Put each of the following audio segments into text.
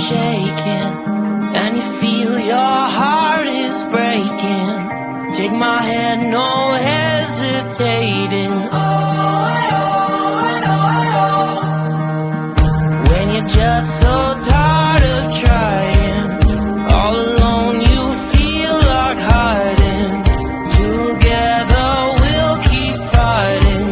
shaking, and you feel your heart is breaking. Take my hand, no hesitating. When you're just so tired of trying, all alone you feel like hiding. Together we'll keep fighting.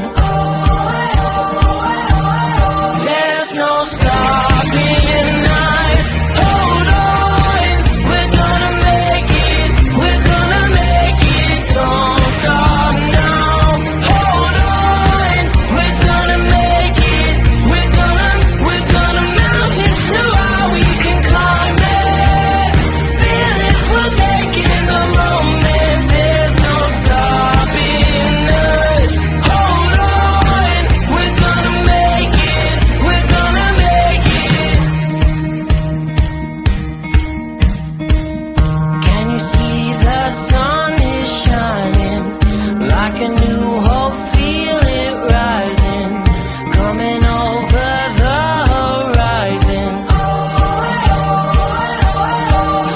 There's no stopping us. Hold on, we're gonna make it. We're gonna make it. Don't stop now. Hold on, we're gonna make it. We're gonna mountains to how we can climb it. Feelings will take in the moment. There's no stopping us. Hold on, we're gonna make it. We're gonna make it. Can you see the sun is shining like a new hope? Feel it rising, coming over the horizon.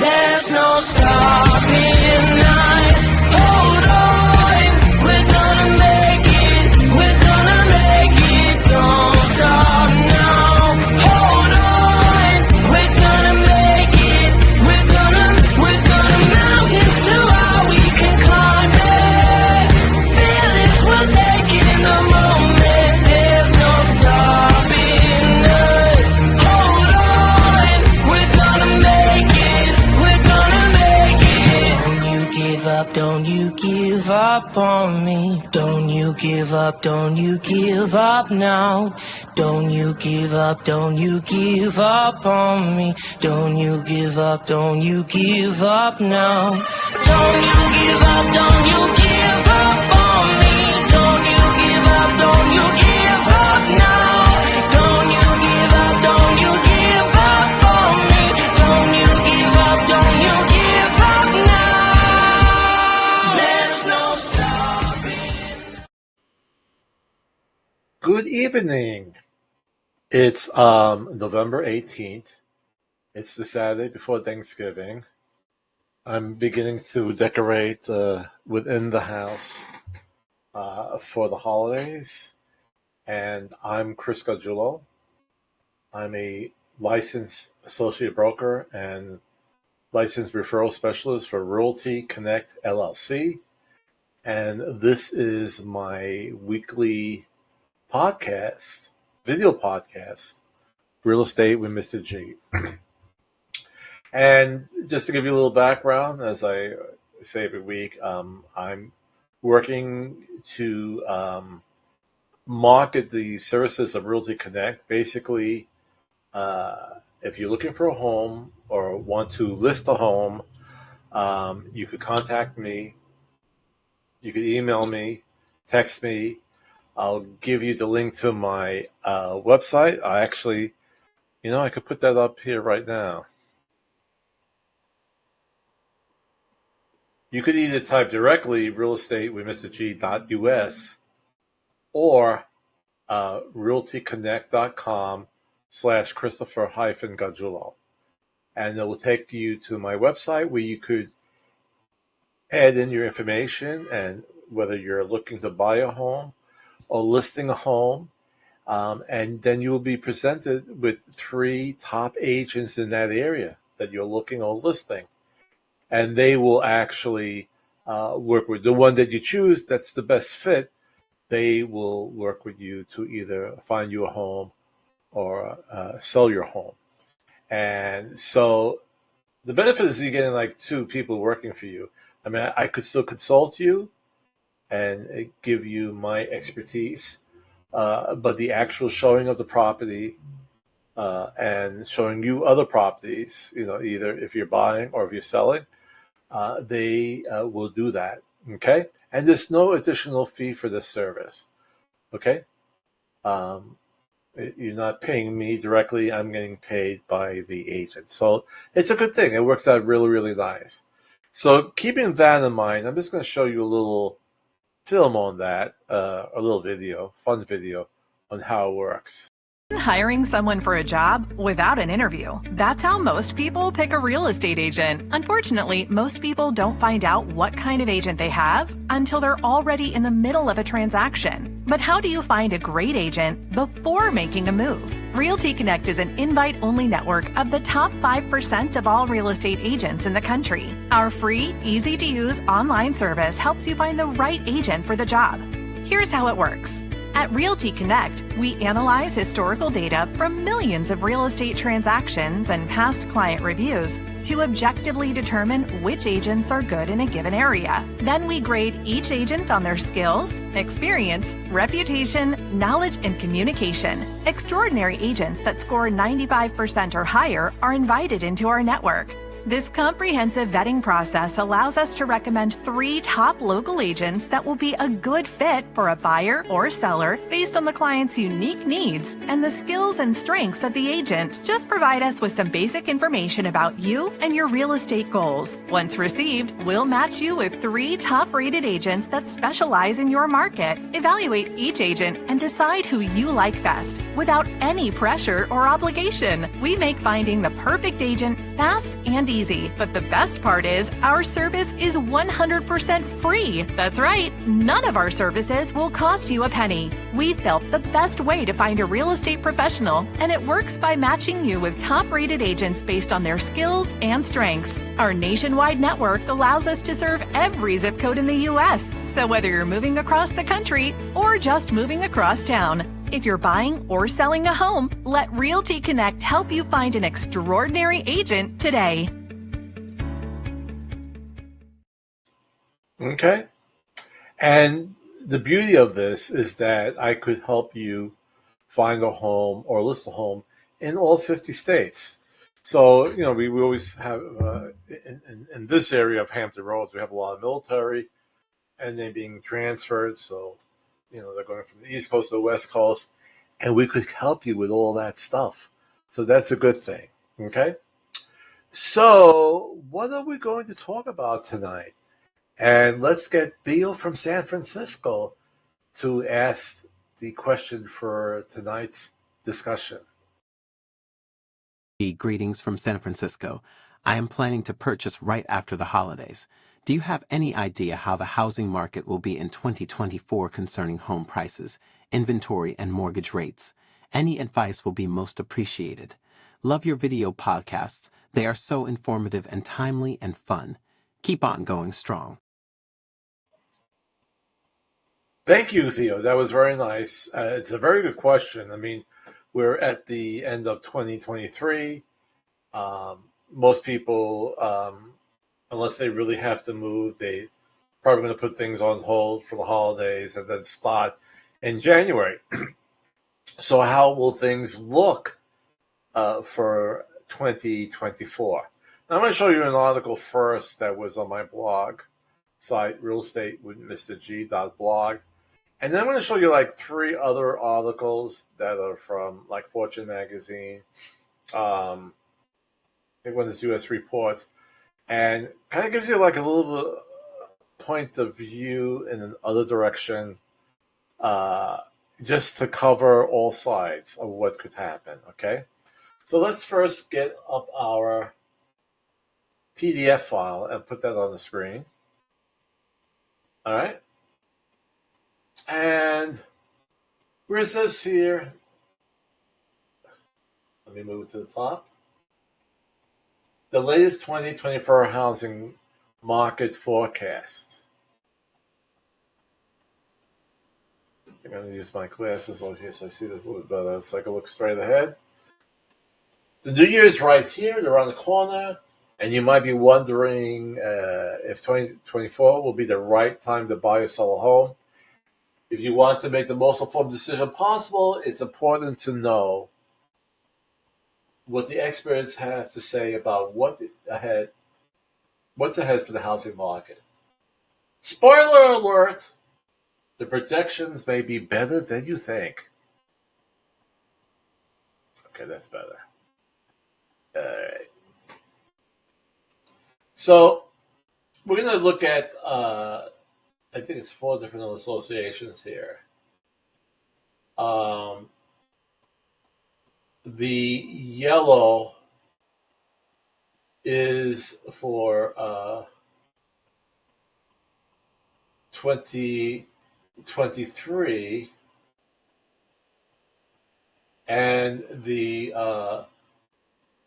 There's no stopping us. Hold on, we're gonna make it. We're gonna make it. Don't stop now. Hold on, we're gonna make it. We're gonna mountains to how we can climb it. Feelings will take in the moment. There's no stopping us. Hold on, we're gonna make it. We're gonna make it. Don't you give up, don't you give up on me. Don't you give up, don't you give up now. Don't you give up, don't you give up on me. Don't you give up, don't you give up now. Don't you give up, don't you give up on me. Don't you give up, don't you give up now. Don't you give up, don't you give up on me. Don't you give up, don't you give up now. There's no stopping. Good evening. It's November 18th. It's the Saturday before Thanksgiving. I'm beginning to decorate within the house for the holidays. And I'm Chris Gargiulo. I'm a licensed associate broker and licensed referral specialist for Realty Connect LLC. And this is my weekly podcast, video podcast, Real Estate with Mr. G. And just to give you a little background, as I say every week, I'm working to market the services of Realty Connect. Basically, if you're looking for a home or want to list a home, you could contact me. You could email me, text me. I'll give you the link to my website. I actually, I could put that up here right now. You could either type directly realestatewithmrg.us or realtyconnect.com/Christopher-Gargiulo. And it will take you to my website where you could add in your information and whether you're looking to buy a home or listing a home. And then you will be presented with 3 top agents in that area that you're looking or listing. And they will actually work with the one that you choose that's the best fit. They will work with you to either find you a home or sell your home. And so the benefit is you're getting like 2 people working for you. I mean, I could still consult you and give you my expertise, but the actual showing of the property and showing you other properties, either if you're buying or if you're selling, they will do that, okay? And there's no additional fee for this service, okay? You're not paying me directly. I'm getting paid by the agent. So it's a good thing. It works out really, really nice. So keeping that in mind, I'm just going to show you a little film on that, a little video, fun video on how it works. Hiring someone for a job without an interview. That's how most people pick a real estate agent. Unfortunately, most people don't find out what kind of agent they have until they're already in the middle of a transaction. But how do you find a great agent before making a move? Realty Connect is an invite-only network of the top 5% of all real estate agents in the country. Our free, easy-to-use online service helps you find the right agent for the job. Here's how it works. At Realty Connect, we analyze historical data from millions of real estate transactions and past client reviews to objectively determine which agents are good in a given area. Then we grade each agent on their skills, experience, reputation, knowledge, and communication. Extraordinary agents that score 95% or higher are invited into our network. This comprehensive vetting process allows us to recommend 3 top local agents that will be a good fit for a buyer or seller based on the client's unique needs and the skills and strengths of the agent. Just provide us with some basic information about you and your real estate goals. Once received, we'll match you with 3 top-rated agents that specialize in your market. Evaluate each agent and decide who you like best without any pressure or obligation. We make finding the perfect agent fast and easy, but the best part is our service is 100% free. That's right, none of our services will cost you a penny. We felt the best way to find a real estate professional, and it works by matching you with top-rated agents based on their skills and strengths. Our nationwide network allows us to serve every zip code in the U.S., so whether you're moving across the country or just moving across town, if you're buying or selling a home, let Realty Connect help you find an extraordinary agent today. Okay. And the beauty of this is that I could help you find a home or list a home in all 50 states. So, we always have, in this area of Hampton Roads, we have a lot of military and they're being transferred. So, they're going from the East Coast to the West Coast, and we could help you with all that stuff. So that's a good thing. Okay. So what are we going to talk about tonight? And let's get Theo from San Francisco to ask the question for tonight's discussion. Greetings from San Francisco. I am planning to purchase right after the holidays. Do you have any idea how the housing market will be in 2024 concerning home prices, inventory, and mortgage rates? Any advice will be most appreciated. Love your video podcasts. They are so informative and timely and fun. Keep on going strong. Thank you, Theo. That was very nice. It's a very good question. I mean, we're at the end of 2023. Most people, unless they really have to move, they probably going to put things on hold for the holidays and then start in January. So how will things look for 2024? Now, I'm going to show you an article first that was on my blog site, realestateWithMrG.blog. And then I'm going to show you like 3 other articles that are from like Fortune magazine. I think one is U.S. Reports, and kind of gives you like a little point of view in another direction, just to cover all sides of what could happen. Okay, so let's first get up our PDF file and put that on the screen. All right. And where it says here, let me move it to the top. The latest 2024 housing market forecast. I'm going to use my glasses over here so I see this a little bit better so I can look straight ahead. The new year is right here, around the corner, and you might be wondering if 2024 will be the right time to buy or sell a home. If you want to make the most informed decision possible, it's important to know what the experts have to say about what's ahead for the housing market. Spoiler alert, the projections may be better than you think. Okay, that's better. All right. So we're going to look at I think it's 4 different associations here. The yellow is for 2023, and the well,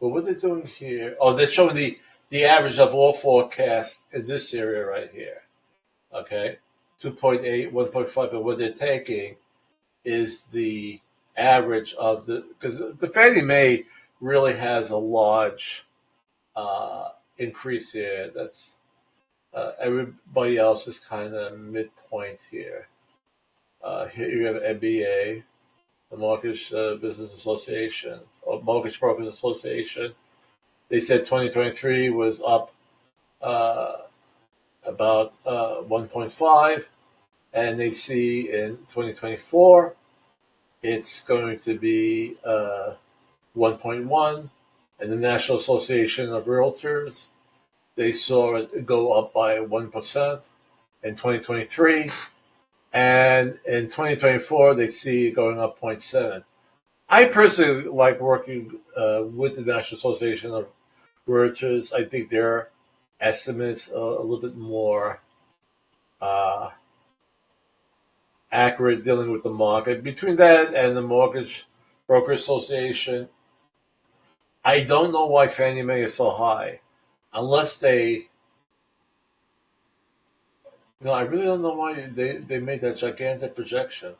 what they're doing here? Oh, they're showing the average of all forecasts in this area right here. Okay, 2.8, 1.5, and what they're taking is the average of because the Fannie Mae really has a large increase here. That's everybody else is kind of midpoint here. Here you have MBA, the Mortgage Business Association, or Mortgage Brokers Association. They said 2023 was up about 1.5, and they see in 2024 it's going to be 1.1, and the National Association of Realtors, they saw it go up by 1% in 2023, and in 2024 they see it going up 0.7. I personally like working with the National Association of Realtors. I think their estimates are a little bit more accurate dealing with the market. Between that and the Mortgage Broker Association, I don't know why Fannie Mae is so high, unless they, I really don't know why they made that gigantic projection.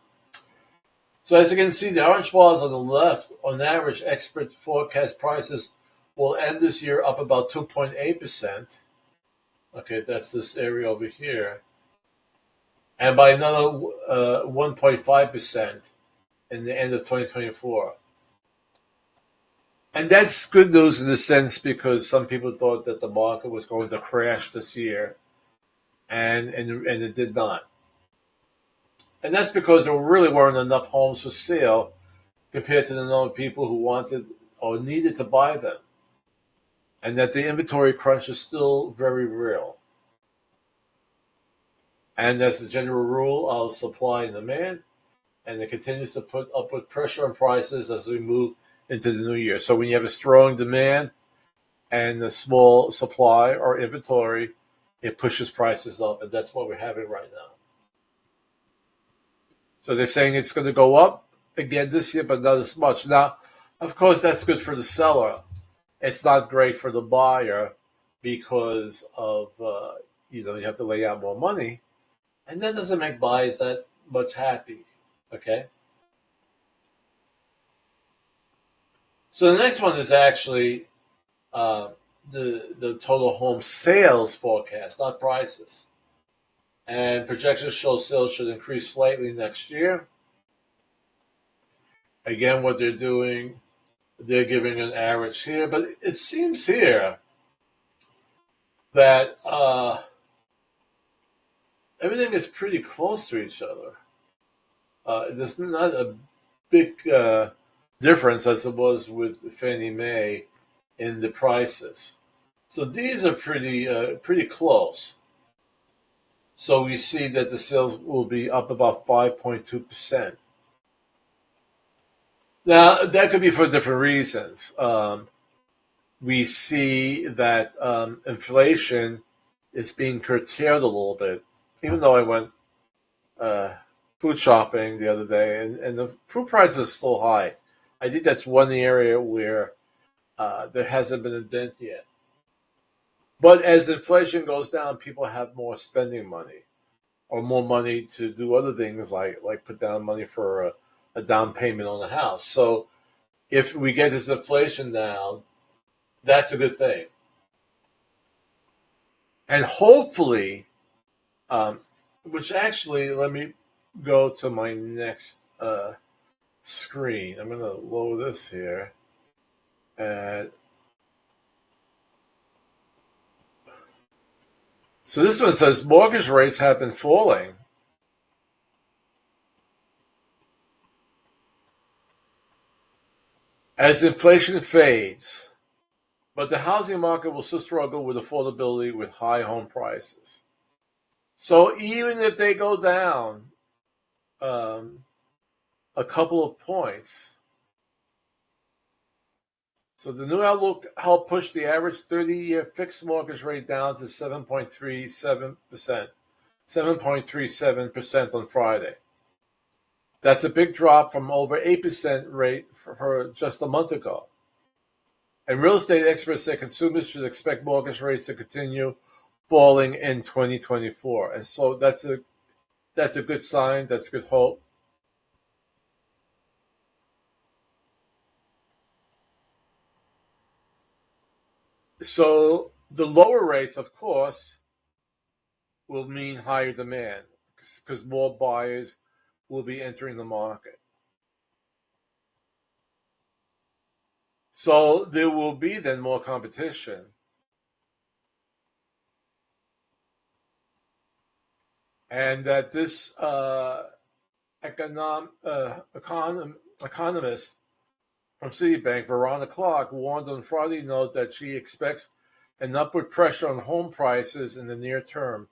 So as you can see, the orange bars on the left, on average, expert forecast prices will end this year up about 2.8%. Okay, that's this area over here. And by another 1.5% in the end of 2024. And that's good news in a sense, because some people thought that the market was going to crash this year, and it did not. And that's because there really weren't enough homes for sale compared to the number of people who wanted or needed to buy them. And that the inventory crunch is still very real. And that's the general rule of supply and demand, and it continues to put upward pressure on prices as we move into the new year. So when you have a strong demand and a small supply or inventory, it pushes prices up, and that's what we're having right now. So they're saying it's going to go up again this year, but not as much. Now, of course, that's good for the seller. It's not great for the buyer because of, you have to lay out more money. And that doesn't make buyers that much happy, okay? So the next one is actually the total home sales forecast, not prices. And projections show sales should increase slightly next year. Again, what they're doing, they're giving an average here, but it seems here that everything is pretty close to each other. There's not a big difference as it was with Fannie Mae in the prices. So these are pretty close. So we see that the sales will be up about 5.2%. Now, that could be for different reasons. We see that inflation is being curtailed a little bit, even though I went food shopping the other day, and the food price is still high. I think that's one area where there hasn't been a dent yet. But as inflation goes down, people have more spending money, or more money to do other things like put down money for a down payment on the house. So if we get this inflation down, that's a good thing. And hopefully, which actually, let me go to my next screen. I'm going to load this here. And so this one says mortgage rates have been falling. As inflation fades, but the housing market will still struggle with affordability with high home prices. So even if they go down a couple of points, So the new outlook helped push the average 30-year fixed mortgage rate down to 7.37%, 7.37% on Friday. That's a big drop from over 8% rate for just a month ago. And real estate experts say consumers should expect mortgage rates to continue falling in 2024. And so that's a good sign. That's good hope. So the lower rates, of course, will mean higher demand because more buyers will be entering the market. So there will be then more competition. And that this economist from Citibank, Veronica Clark, warned on Friday note that she expects an upward pressure on home prices in the near term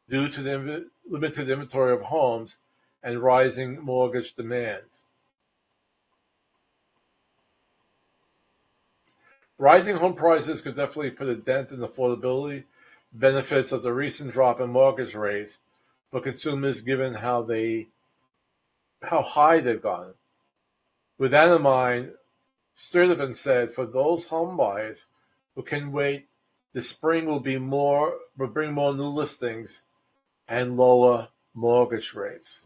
due to the limited inventory of homes and rising mortgage demand. Rising home prices could definitely put a dent in affordability benefits of the recent drop in mortgage rates for consumers, given how high they've gone. With that in mind, Sturtevant said, for those home buyers who can wait, the spring will bring more new listings and lower mortgage rates.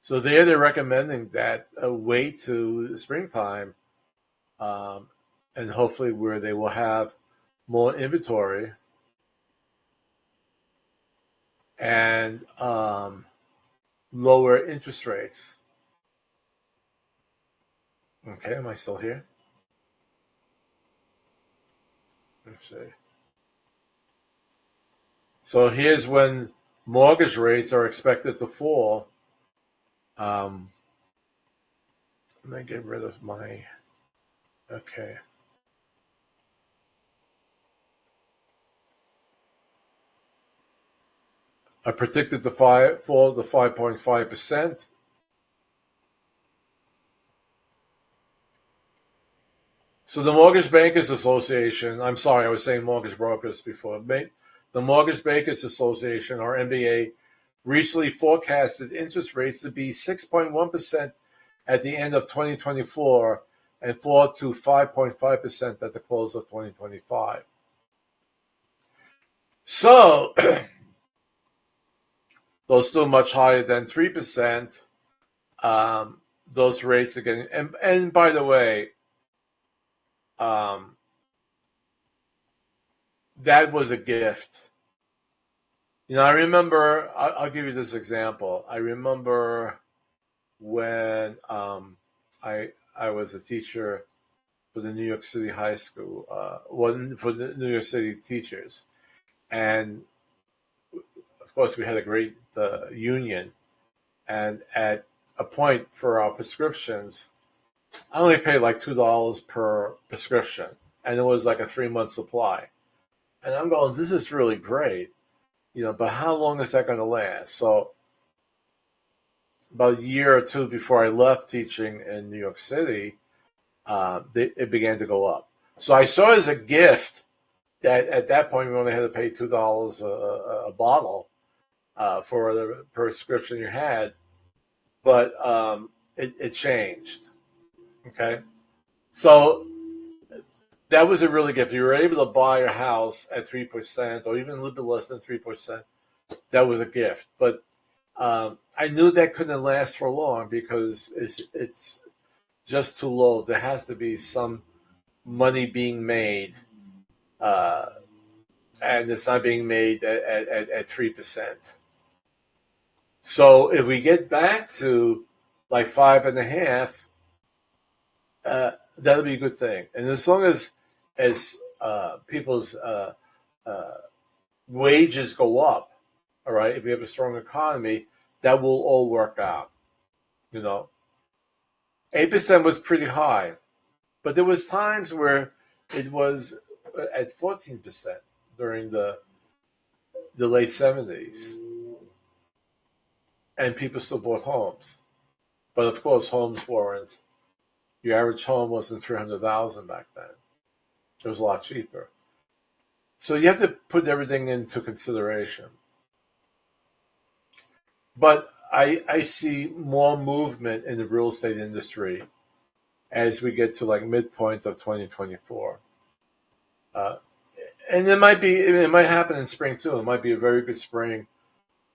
So they're recommending that wait to springtime, and hopefully where they will have more inventory and lower interest rates. Okay, am I still here? Let's see. So here's when mortgage rates are expected to fall. Let me get rid of my. Okay. I predicted the fall to 5.5%. So the Mortgage Bankers Association, I'm sorry, I was saying mortgage brokers before. The Mortgage Bankers Association, or MBA, recently forecasted interest rates to be 6.1% at the end of 2024 and fall to 5.5% at the close of 2025. So, those still much higher than 3%. Those rates are getting, and by the way, that was a gift. You know, I remember, I'll give you this example. I remember when I was a teacher for the New York City high school, for the New York City teachers. And of course, we had a great union. And at a point for our prescriptions, I only paid like $2 per prescription. And it was like a 3-month supply. And I'm going, this is really great. You know, but how long is that going to last? So about a year or two before I left teaching in New York City, it began to go up. So I saw it as a gift that at that point we only had to pay $2 a bottle for the prescription you had, but it changed. Okay, so that was a really gift. You were able to buy a house at 3%, or even a little bit less than 3%. That was a gift, but I knew that couldn't last for long because it's just too low. There has to be some money being made, and it's not being made at 3%. So if we get back to like 5.5%, that'll be a good thing. And as long as people's wages go up, all right, if we have a strong economy, that will all work out. You know, 8% was pretty high, but there was times where it was at 14% during the late 70s, and people still bought homes. But of course, homes weren't Your average home wasn't $300,000 back then. It was a lot cheaper. So you have to put everything into consideration. But I see more movement in the real estate industry as we get to like midpoint of 2024. And it might happen in spring too. It might be a very good spring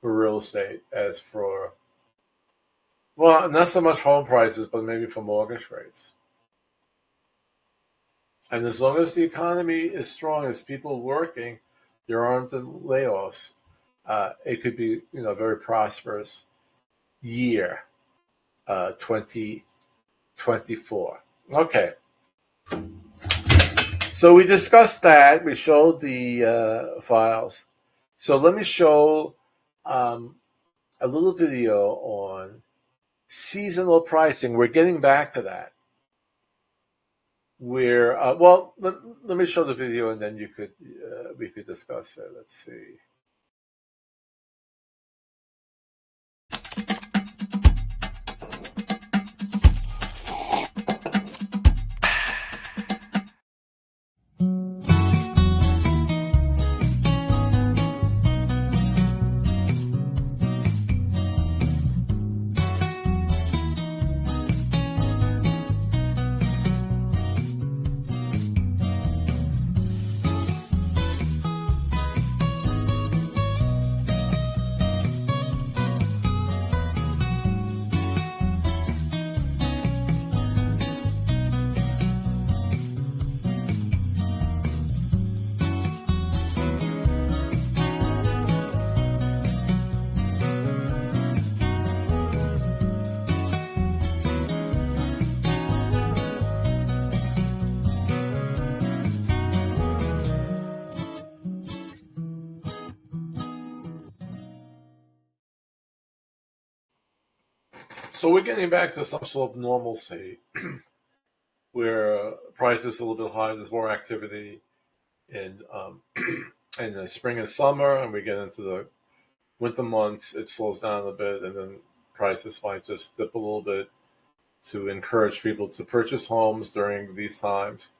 for real estate as for, well, not so much home prices, but maybe for mortgage rates. And as long as the economy is strong, as people working, there aren't layoffs, it could be, a very prosperous year, 2024. Okay. So we discussed that. We showed the files. So let me show a little video on seasonal pricing. We're getting back to that. Let me show the video and then we could discuss it. Let's see. So we're getting back to some sort of normalcy where prices are a little bit higher. There's more activity in in the spring and summer, and we get into the winter months. It slows down a bit, and then prices might just dip a little bit to encourage people to purchase homes during these times,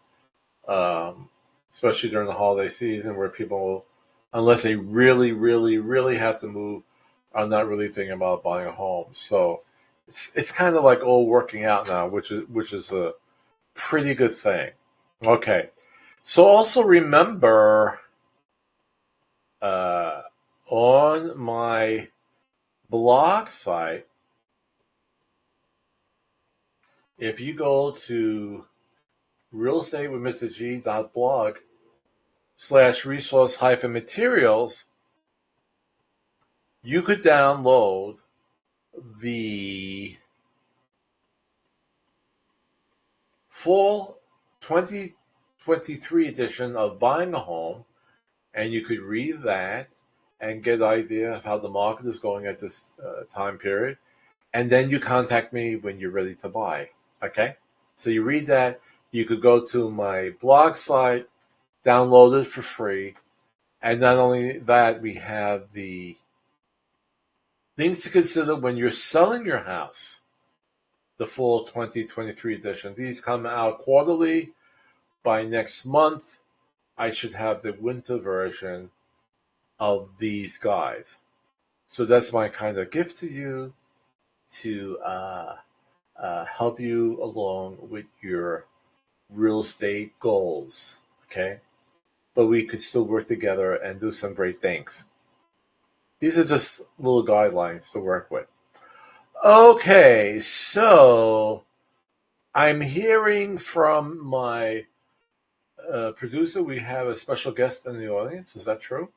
especially during the holiday season, where people, unless they really, really, really have to move, are not really thinking about buying a home. So it's kind of like all working out now, which is a pretty good thing. Okay, so also remember on my blog site, if you go to realestatewithmrg.blog/resource-materials, you could download the fall 2023 edition of Buying a Home, and you could read that and get an idea of how the market is going at this time period. And then you contact me when you're ready to buy. Okay? So you read that. You could go to my blog site, download it for free. And not only that, we have the things to consider when you're selling your house, the fall 2023 edition. These come out quarterly. By next month, I should have the winter version of these guides. So that's my kind of gift to you to help you along with your real estate goals, okay? But we could still work together and do some great things. These are just little guidelines to work with. Okay, so I'm hearing from my producer. We have a special guest in the audience. Is that true?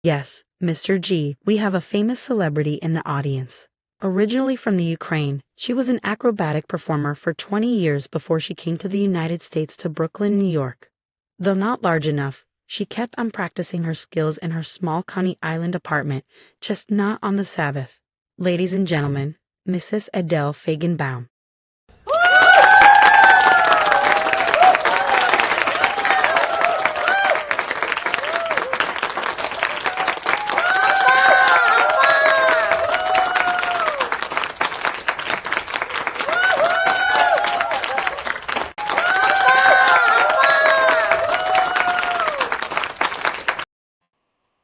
Yes, Mr. G, we have a famous celebrity in the audience. Originally from the Ukraine, she was an acrobatic performer for 20 years before she came to the United States to Brooklyn, New York. Though not large enough, she kept on practicing her skills in her small Coney Island apartment, just not on the Sabbath. Ladies and gentlemen, Mrs. Adele Fagenbaum.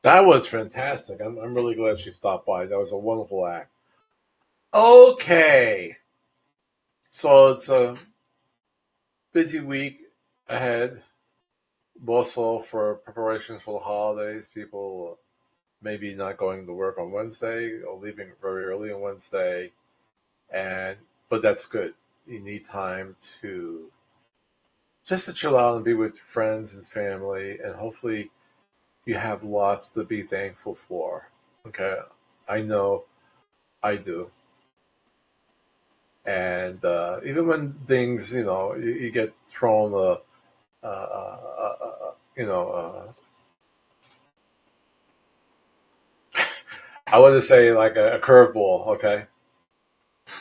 That was fantastic. I'm really glad she stopped by. That was a wonderful act. Okay. So it's a busy week ahead. Also for preparations for the holidays. People maybe not going to work on Wednesday or leaving very early on Wednesday. But that's good. You need time to just to chill out and be with friends and family, and hopefully you have lots to be thankful for. Okay, I know I do. And even when things, you get thrown I want to say like a curveball. Okay,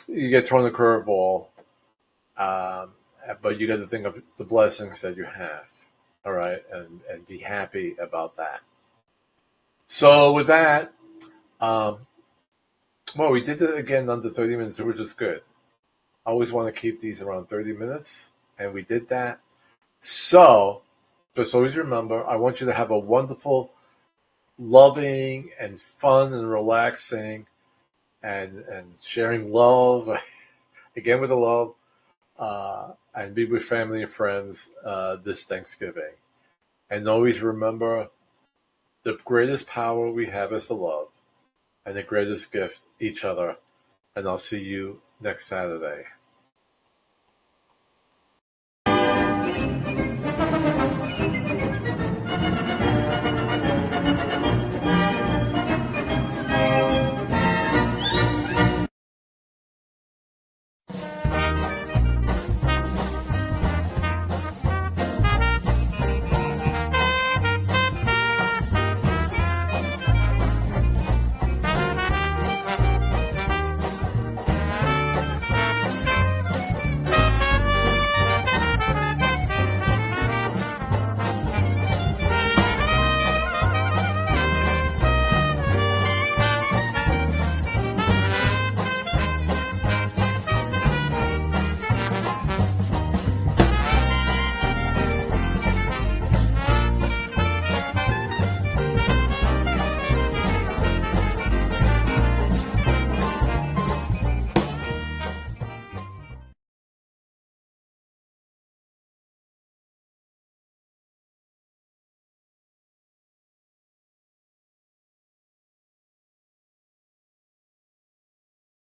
you get thrown a curveball, um, but you got to think of the blessings that you have. All right, and be happy about that. So with that, um, well, we did it again under 30 minutes, which is good. I always want to keep these around 30 minutes, and we did that. So just always remember, I want you to have a wonderful, loving, and fun and relaxing, and sharing love again with the love, and be with family and friends this Thanksgiving. And always remember, the greatest power we have is the love, and the greatest gift each other. And I'll see you next Saturday.